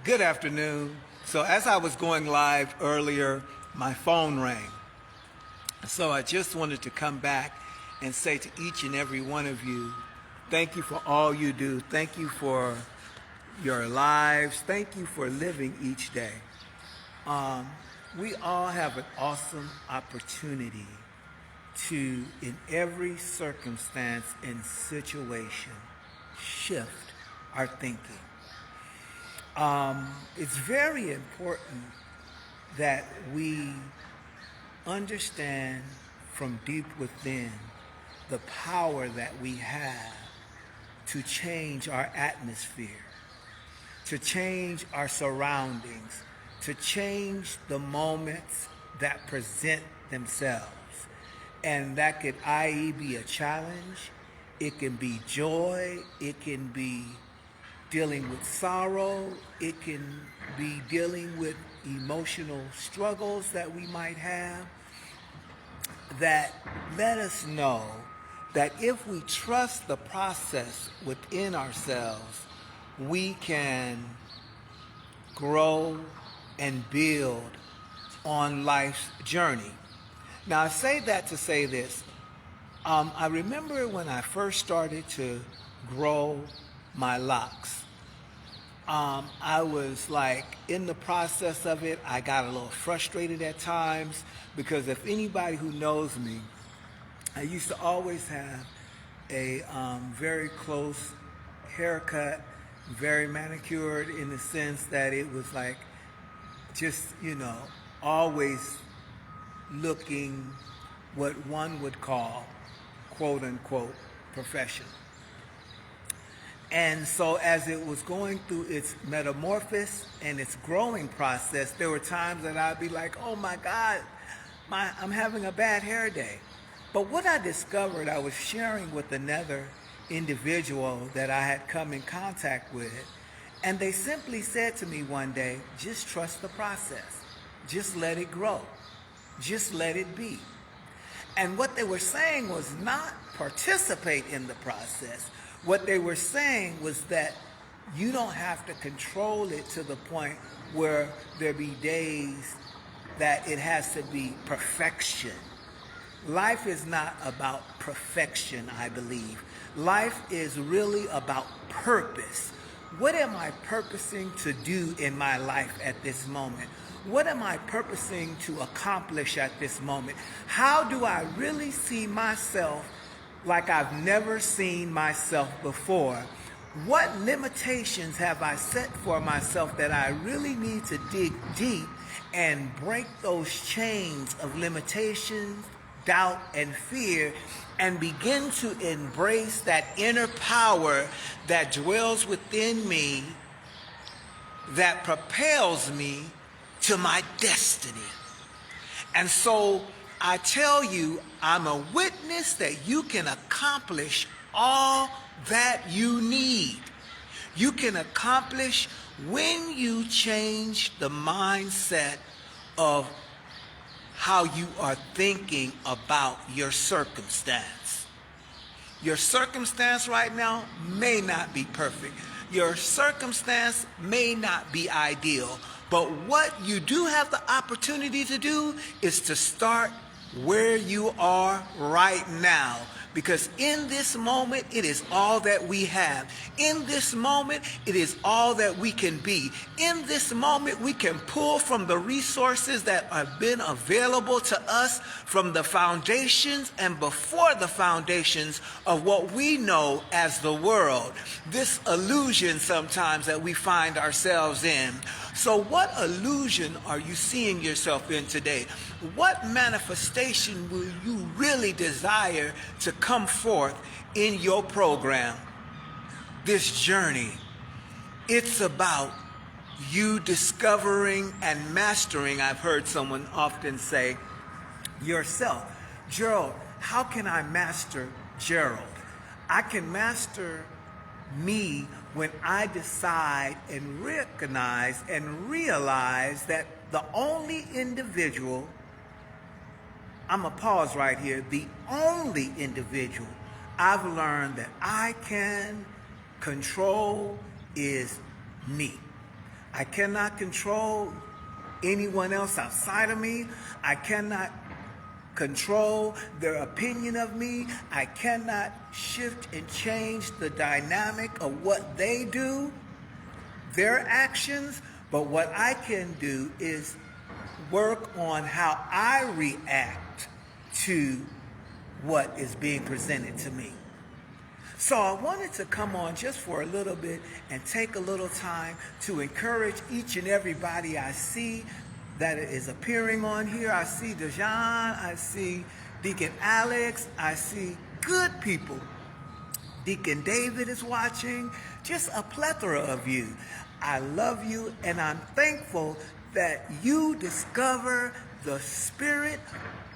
Good afternoon. So as I was going live earlier, my phone rang. So I just wanted to come back and say to each and every one of you, thank you for all you do. Thank you for your lives. Thank you for living each day. We all have an awesome opportunity to, in every circumstance and situation, shift our thinking. It's very important that we understand from deep within the power that we have to change our atmosphere, to change our surroundings, to change the moments that present themselves. And that could, i.e., be a challenge, it can be joy, it can be dealing with sorrow, it can be dealing with emotional struggles that we might have, that let us know that if we trust the process within ourselves, we can grow and build on life's journey. Now, I say that to say this. I remember when I first started to grow my locks. I was like in the process of it. I got a little frustrated at times because if anybody who knows me, I used to always have a very close haircut, very manicured in the sense that it was like just, always looking what one would call, quote unquote, professional. And so as it was going through its metamorphosis and its growing process, there were times that I'd be like, oh my God, I'm having a bad hair day. But what I discovered, I was sharing with another individual that I had come in contact with, and they simply said to me one day, just trust the process. Just let it grow. Just let it be. And what they were saying was not participate in the process. What they were saying was that you don't have to control it to the point where there be days that it has to be perfection. Life is not about perfection, I believe. Life is really about purpose. What am I purposing to do in my life at this moment? What am I purposing to accomplish at this moment? How do I really see myself like I've never seen myself before? What limitations have I set for myself that I really need to dig deep and break those chains of limitations, doubt, and fear, and begin to embrace that inner power that dwells within me that propels me to my destiny. And so I tell you, I'm a witness that you can accomplish all that you need. You can accomplish when you change the mindset of how you are thinking about your circumstance. Your circumstance right now may not be perfect. Your circumstance may not be ideal. But what you do have the opportunity to do is to start where you are right now. Because in this moment, it is all that we have. In this moment, it is all that we can be. In this moment, we can pull from the resources that have been available to us from the foundations and before the foundations of what we know as the world. This illusion sometimes that we find ourselves in. So what illusion are you seeing yourself in today? What manifestation will you really desire to come forth in your program? This journey, it's about you discovering and mastering, I've heard someone often say, yourself. Gerald, how can I master Gerald? I can master me when I decide and recognize and realize that the only individual, I'm going to pause right here, the only individual I've learned that I can control is me. I cannot control anyone else outside of me. I cannot control their opinion of me. I cannot shift and change the dynamic of what they do, their actions. But what I can do is work on how I react to what is being presented to me. So I wanted to come on just for a little bit and take a little time to encourage each and everybody I see that is appearing on here. I see Dejan, I see Deacon Alex, I see good people. Deacon David is watching, just a plethora of you. I love you, and I'm thankful that you discover the spirit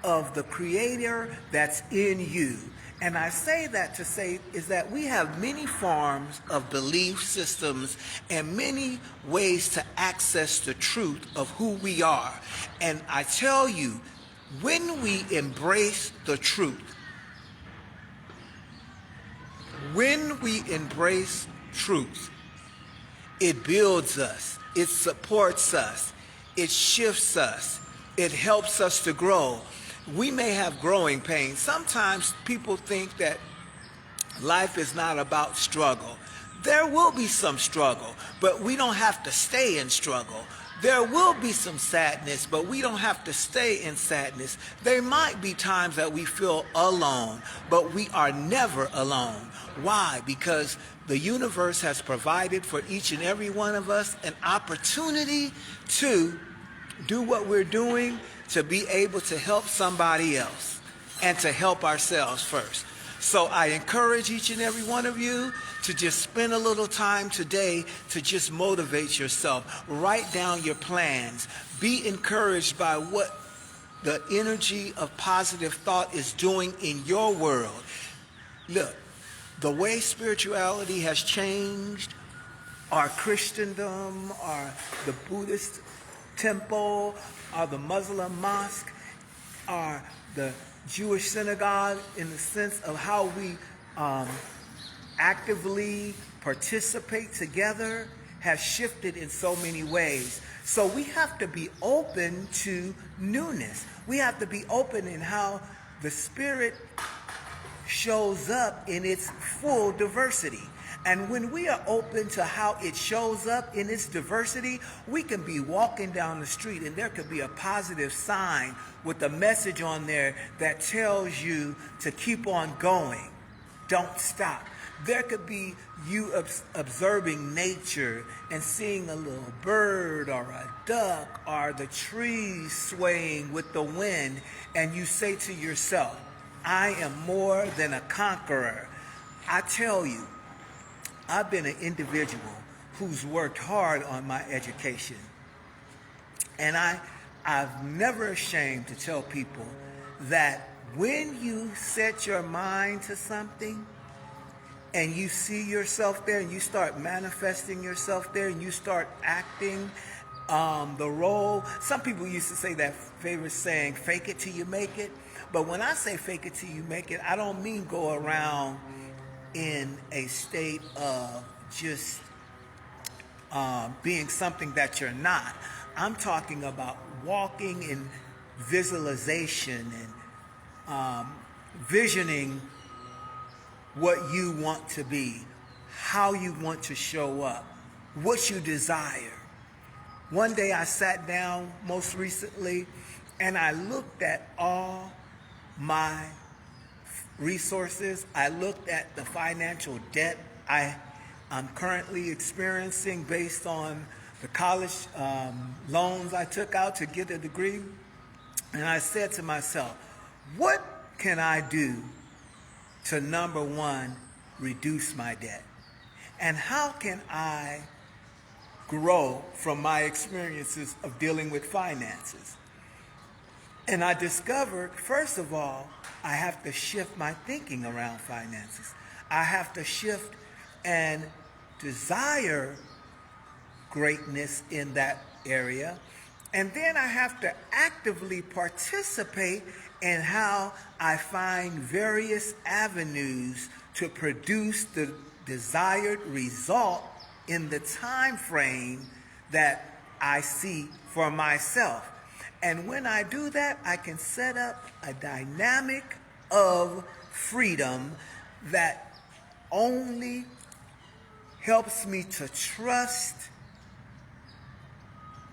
of the Creator that's in you. And I say that to say is that we have many forms of belief systems and many ways to access the truth of who we are. And I tell you, when we embrace the truth, it builds us, it supports us, it shifts us, it helps us to grow. We may have growing pains. Sometimes people think that life is not about struggle. There will be some struggle, but we don't have to stay in struggle. There will be some sadness, but we don't have to stay in sadness. There might be times that we feel alone, but we are never alone. Why? Because the universe has provided for each and every one of us an opportunity to do what we're doing, to be able to help somebody else and to help ourselves first. So I encourage each and every one of you to just spend a little time today to just motivate yourself. Write down your plans. Be encouraged by what the energy of positive thought is doing in your world. Look, the way spirituality has changed, our Christendom, our the Buddhist temple, or the Muslim mosque, or the Jewish synagogue, in the sense of how we actively participate together, has shifted in so many ways. So we have to be open to newness. We have to be open in how the Spirit shows up in its full diversity. And when we are open to how it shows up in its diversity, we can be walking down the street and there could be a positive sign with a message on there that tells you to keep on going. Don't stop. There could be you observing nature and seeing a little bird or a duck or the trees swaying with the wind, and you say to yourself, I am more than a conqueror. I tell you, I've been an individual who's worked hard on my education. And I've never ashamed to tell people that when you set your mind to something and you see yourself there and you start manifesting yourself there and you start acting the role, some people used to say that favorite saying, fake it till you make it. But when I say fake it till you make it, I don't mean go around in a state of just being something that you're not. I'm talking about walking in visualization and visioning what you want to be, how you want to show up, what you desire. One day I sat down most recently and I looked at all my resources. I looked at the financial debt I'm currently experiencing based on the college loans I took out to get a degree. And I said to myself, what can I do to, number one, reduce my debt? And how can I grow from my experiences of dealing with finances? And I discovered, first of all, I have to shift my thinking around finances. I have to shift and desire greatness in that area. And then I have to actively participate in how I find various avenues to produce the desired result in the time frame that I see for myself. And when I do that, I can set up a dynamic of freedom that only helps me to trust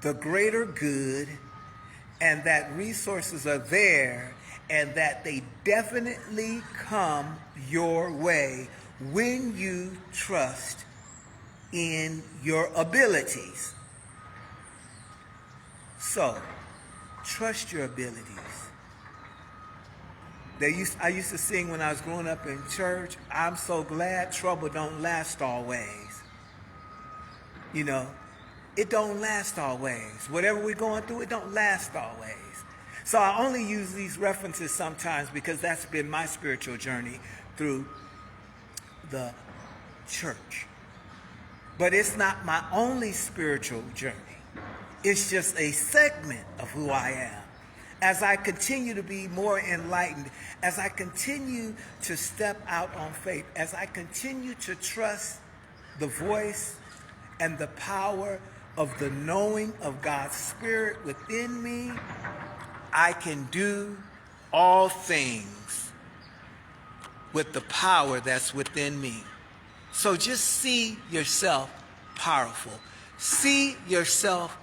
the greater good, and that resources are there, and that they definitely come your way when you trust in your abilities. So, trust your abilities. I used to sing when I was growing up in church, I'm so glad trouble don't last always. You know, it don't last always. Whatever we're going through, it don't last always. So I only use these references sometimes because that's been my spiritual journey through the church. But it's not my only spiritual journey. It's just a segment of who I am. As I continue to be more enlightened, as I continue to step out on faith, as I continue to trust the voice and the power of the knowing of God's Spirit within me, I can do all things with the power that's within me. So just see yourself powerful. See yourself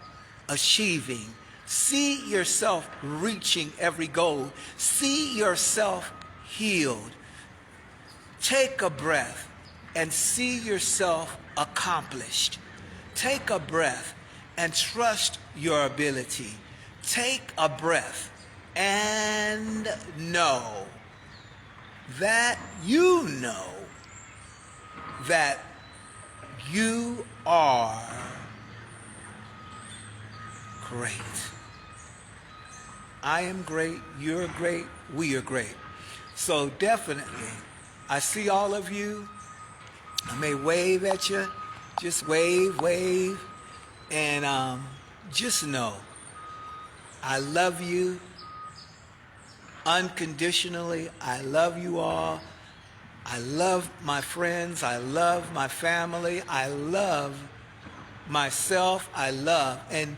achieving. See yourself reaching every goal. See yourself healed. Take a breath and see yourself accomplished. Take a breath and trust your ability. Take a breath and know that you know that you are great. I am great, you're great, we are great. So definitely, I see all of you. I may wave at you. Just wave. And just know, I love you unconditionally. I love you all. I love my friends. I love my family. I love myself. And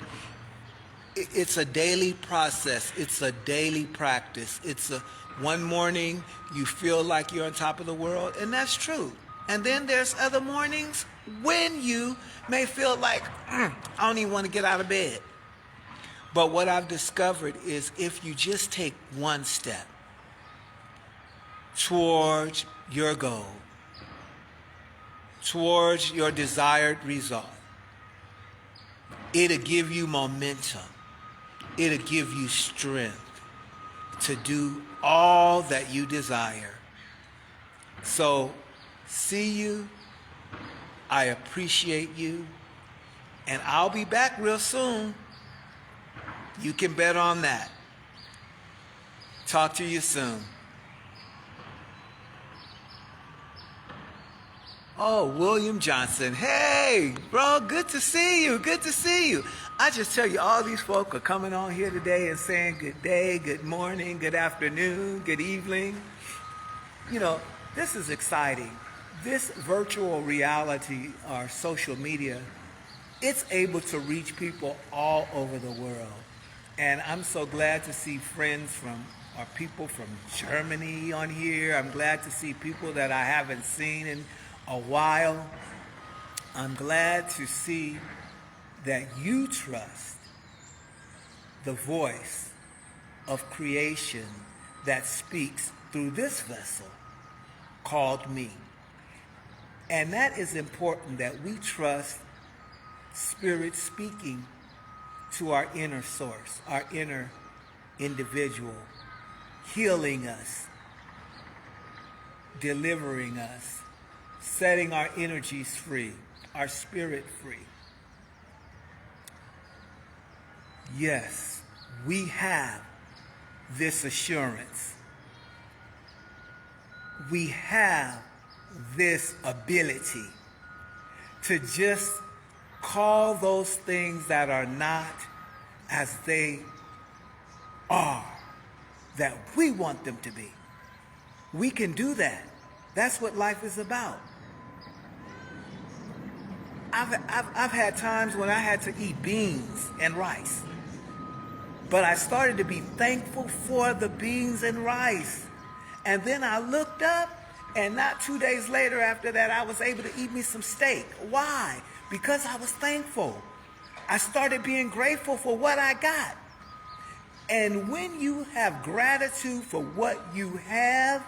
it's a daily process. It's a daily practice. One morning you feel like you're on top of the world, and that's true. And then there's other mornings when you may feel like, I don't even want to get out of bed. But what I've discovered is if you just take one step towards your goal, towards your desired result, it'll give you momentum. It'll give you strength to do all that you desire. So, see you. I appreciate you. And I'll be back real soon. You can bet on that. Talk to you soon. Oh, William Johnson. Hey, bro, good to see you. Good to see you. I just tell you, all these folk are coming on here today and saying good day, good morning, good afternoon, good evening. You know, this is exciting. This virtual reality or social media, it's able to reach people all over the world. And I'm so glad to see friends or people from Germany on here. I'm glad to see people that I haven't seen in a while. I'm glad to see that you trust the voice of creation that speaks through this vessel called me. And that is important, that we trust Spirit speaking to our inner source, our inner individual, healing us, delivering us, setting our energies free, our spirit free. Yes, we have this assurance. We have this ability to just call those things that are not as they are, that we want them to be. We can do that. That's what life is about. I've had times when I had to eat beans and rice. But I started to be thankful for the beans and rice. And then I looked up, and not 2 days later after that, I was able to eat me some steak. Why? Because I was thankful. I started being grateful for what I got. And when you have gratitude for what you have,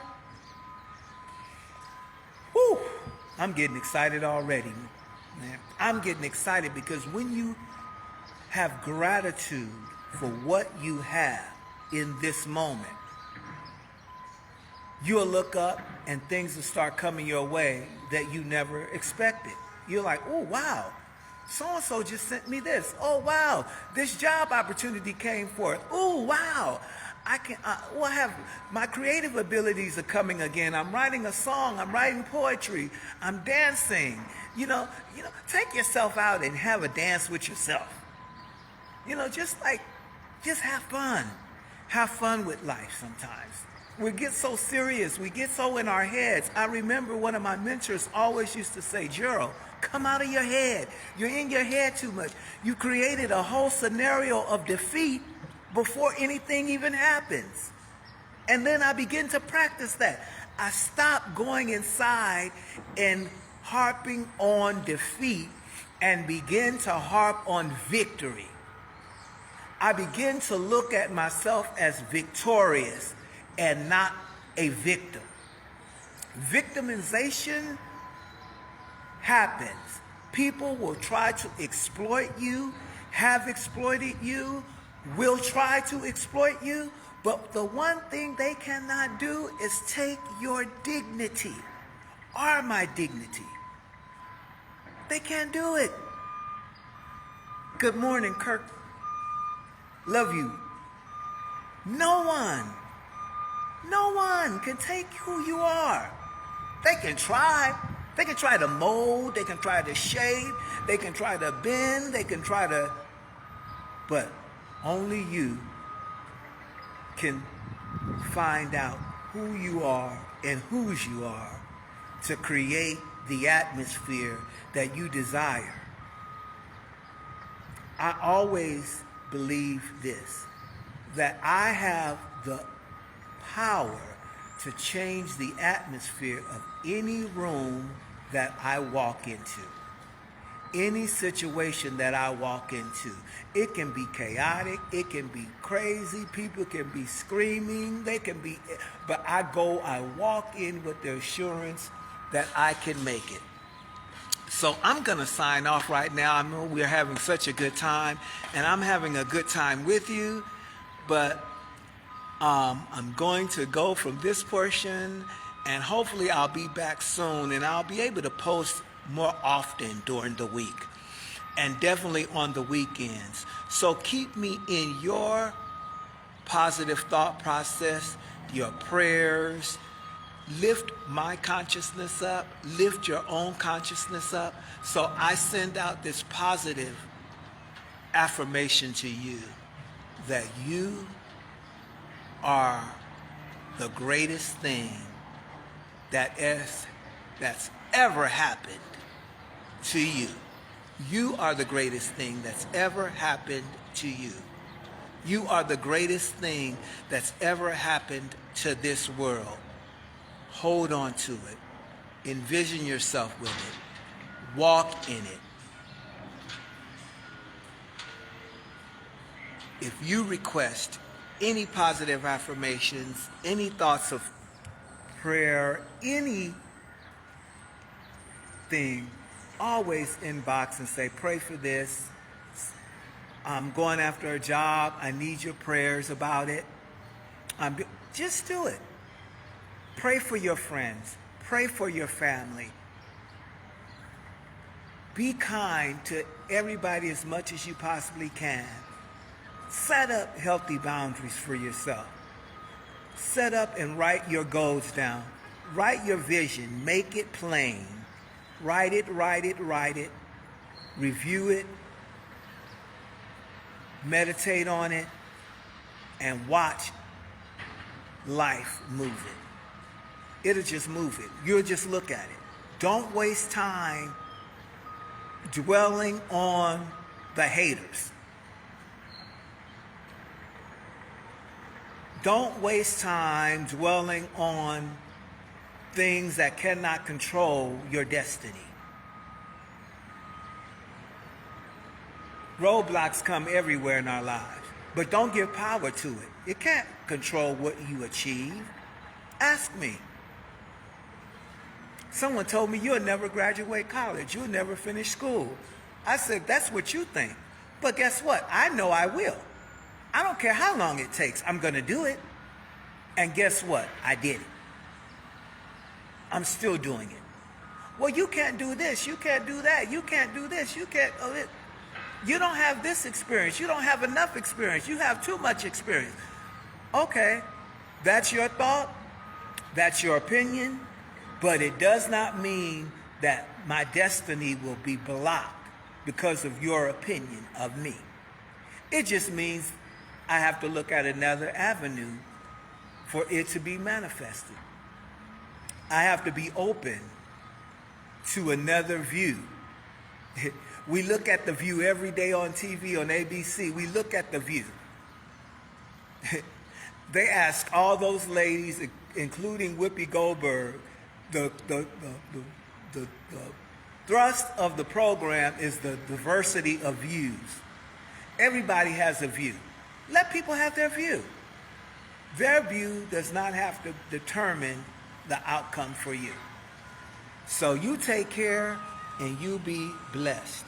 whew, I'm getting excited already, man. I'm getting excited because when you have gratitude for what you have in this moment, you'll look up and things will start coming your way that you never expected. You're like, oh, wow, so-and-so just sent me this. Oh, wow, this job opportunity came forth. Oh, wow, I have my creative abilities are coming again. I'm writing a song. I'm writing poetry. I'm dancing. Take yourself out and have a dance with yourself. Just have fun. Have fun with life sometimes. We get so serious. We get so in our heads. I remember one of my mentors always used to say, Gerald, come out of your head. You're in your head too much. You created a whole scenario of defeat before anything even happens. And then I begin to practice that. I stopped going inside and harping on defeat and begin to harp on victory. I begin to look at myself as victorious and not a victim. Victimization happens. People will try to exploit you, have exploited you, will try to exploit you, but the one thing they cannot do is take your dignity or my dignity. They can't do it. Good morning, Kirk. Love you. No one can take who you are. They can try. They can try to mold. They can try to shape. They can try to bend. They can try to... But only you can find out who you are and whose you are to create the atmosphere that you desire. I always believe this, that I have the power to change the atmosphere of any room that I walk into, any situation that I walk into. It can be chaotic, it can be crazy, people can be screaming, but I walk in with the assurance that I can make it. So I'm going to sign off right now. I know we're having such a good time, and I'm having a good time with you, but I'm going to go from this portion, and hopefully I'll be back soon, and I'll be able to post more often during the week, and definitely on the weekends. So keep me in your positive thought process, your prayers. Lift my consciousness up, lift your own consciousness up. So I send out this positive affirmation to you that you are the greatest thing that's ever happened to you. You are the greatest thing that's ever happened to you. You are the greatest thing that's ever happened to this world. Hold on to it. Envision yourself with it. Walk in it. If you request any positive affirmations, any thoughts of prayer, anything, always inbox and say, pray for this. I'm going after a job. I need your prayers about it. Just do it. Pray for your friends. Pray for your family. Be kind to everybody as much as you possibly can. Set up healthy boundaries for yourself. Set up and write your goals down. Write your vision. Make it plain. Write it. Review it. Meditate on it. And watch life move it. It'll just move it. You'll just look at it. Don't waste time dwelling on the haters. Don't waste time dwelling on things that cannot control your destiny. Roadblocks come everywhere in our lives, but don't give power to it. It can't control what you achieve. Ask me. Someone told me you'll never graduate college. You'll never finish school. I said, that's what you think. But guess what? I know I will. I don't care how long it takes. I'm going to do it. And guess what? I did it. I'm still doing it. Well, you can't do this. You can't do that. You can't do this. You can't. You don't have this experience. You don't have enough experience. You have too much experience. Okay, that's your thought. That's your opinion. But it does not mean that my destiny will be blocked because of your opinion of me. It just means I have to look at another avenue for it to be manifested. I have to be open to another view. We look at The View every day on TV, on ABC. We look at The View. They ask all those ladies, including Whoopi Goldberg, the thrust of the program is the diversity of views. Everybody has a view. Let people have their view. Their view does not have to determine the outcome for you. So you take care and you be blessed.